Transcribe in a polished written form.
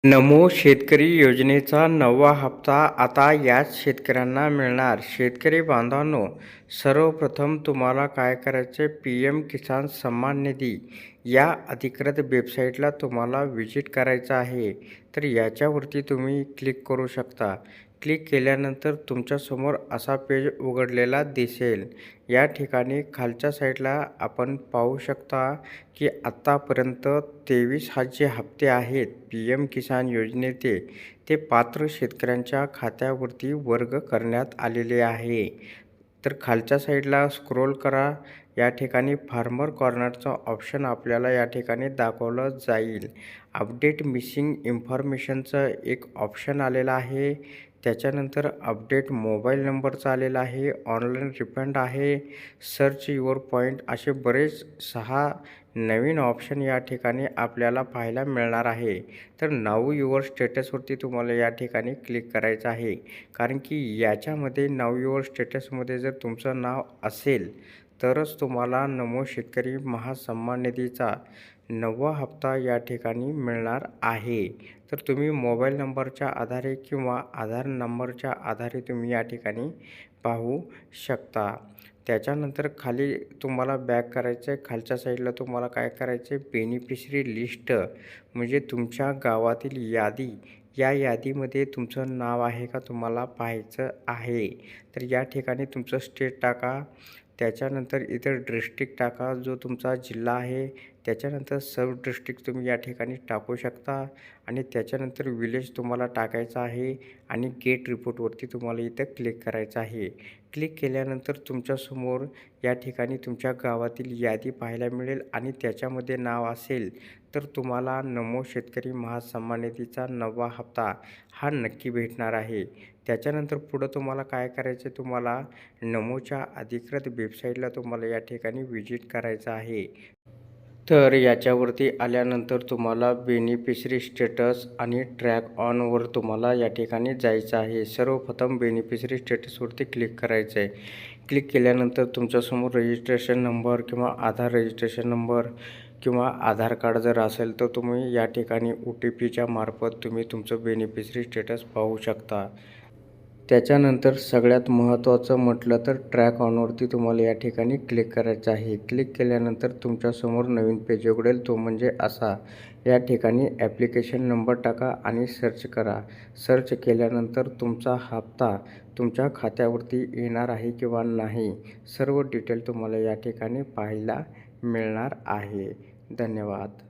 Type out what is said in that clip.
नमो शेतकरी योजनेचा नववा हप्ता आता याच शेतकऱ्यांना मिळणार. शेतकरी बांधवांनो, सर्वप्रथम तुम्हाला काय करायचे, पी.एम. किसान सन्मान निधी या अधिकृत वेबसाईटला तुम्हाला व्हिजिट करायचं आहे. तर याच्यावरती तुम्ही क्लिक करू शकता. क्लिक केल्यानंतर तुमच्यासमोर असा पेज उघडलेला दिसेल. या ठिकाणी खालच्या साईडला आपण पाहू शकता की आत्तापर्यंत 23 हा जे हप्ते आहेत पी.एम. किसान योजनेचे, ते पात्र शेतकऱ्यांच्या खात्यावरती वर्ग करण्यात आलेले आहे. तर खालच्या साईडला स्क्रोल करा. या ठिकाणी फार्मर कॉर्नरचं ऑप्शन आपल्याला या ठिकाणी दाखवलं जाईल. अपडेट मिसिंग इन्फॉर्मेशनचं एक ऑप्शन आलेलं आहे. त्याच्यानंतर अपडेट मोबाईल नंबरचा आलेला आहे. ऑनलाईन रिफंड आहे. सर्च युअर पॉईंट असे बरेच 6 नवीन ऑप्शन या ठिकाणी आपल्याला पाहायला मिळणार आहे. तर नाऊ युअर स्टेटसवरती तुम्हाला या ठिकाणी क्लिक करायचं आहे. कारण की याच्यामध्ये नाऊ युअर स्टेटसमध्ये जर तुमचं नाव असेल तरच तुम्हाला नमो शेतकरी महासन्मान निधीचा 9वा हप्ता या ठिकाणी मिळणार आहे. तर तुम्ही मोबाईल नंबरच्या आधारे किंवा आधार नंबरच्या आधारे तुम्ही या ठिकाणी पाहू शकता. त्याच्यानंतर खाली तुम्हाला बॅक करायचं आहे. खालच्या साईडला तुम्हाला काय करायचं आहे, बेनिफिशरी लिस्ट म्हणजे तुमच्या गावातील यादी, या यादीमध्ये तुमचं नाव आहे का तुम्हाला पाहायचं आहे. तर या ठिकाणी तुमचं स्टेट टाका. त्याच्यानंतर इतर डिस्ट्रिक्ट टाका, जो तुमचा जिल्हा आहे. त्याच्यानंतर सब डिस्ट्रिक्ट तुम्ही या ठिकाणी टाकू शकता आणि त्याच्यानंतर विलेज तुम्हाला टाकायचं आहे आणि गेट रिपोर्टवरती तुम्हाला इथं क्लिक करायचं आहे. क्लिक केल्यानंतर तुमच्यासमोर या ठिकाणी तुमच्या गावातील यादी पाहायला मिळेल आणि त्याच्यामध्ये नाव असेल तर तुम्हाला नमो शेतकरी महासन्मान निधीचा 9वा हप्ता हा नक्की भेटणार आहे. त्याच्यानंतर पुढं तुम्हाला काय करायचं आहे, तुम्हाला नमोच्या अधिकृत वेबसाईटला तुम्हाला या ठिकाणी व्हिजिट करायचं आहे. तर याच्यावरती आल्यानंतर तुम्हाला बेनिफिशरी स्टेटस आणि ट्रॅक ऑनवर तुम्हाला या ठिकाणी जायचं आहे. सर्वप्रथम बेनिफिशरी स्टेटसवरती क्लिक करायचं आहे. क्लिक केल्यानंतर तुमच्यासमोर रजिस्ट्रेशन नंबर किंवा आधार रजिस्ट्रेशन नंबर किंवा आधार कार्ड जर असेल तर तुम्ही या ठिकाणी OTPच्या मार्फत तुम्ही तुमचं बेनिफिशरी स्टेटस पाहू शकता. त्याच्यानंतर सगळ्यात महत्त्वाचं म्हटलं तर ट्रॅक ऑनवरती तुम्हाला या ठिकाणी क्लिक करायचं आहे. क्लिक केल्यानंतर तुमच्यासमोर नवीन पेज उघडेल, तो म्हणजे असा. या ठिकाणी ॲप्लिकेशन नंबर टाका आणि सर्च करा. सर्च केल्यानंतर तुमचा हप्ता तुमच्या खात्यावरती येणार आहे किंवा नाही, सर्व डिटेल तुम्हाला या ठिकाणी पाहायला मिळणार आहे. धन्यवाद.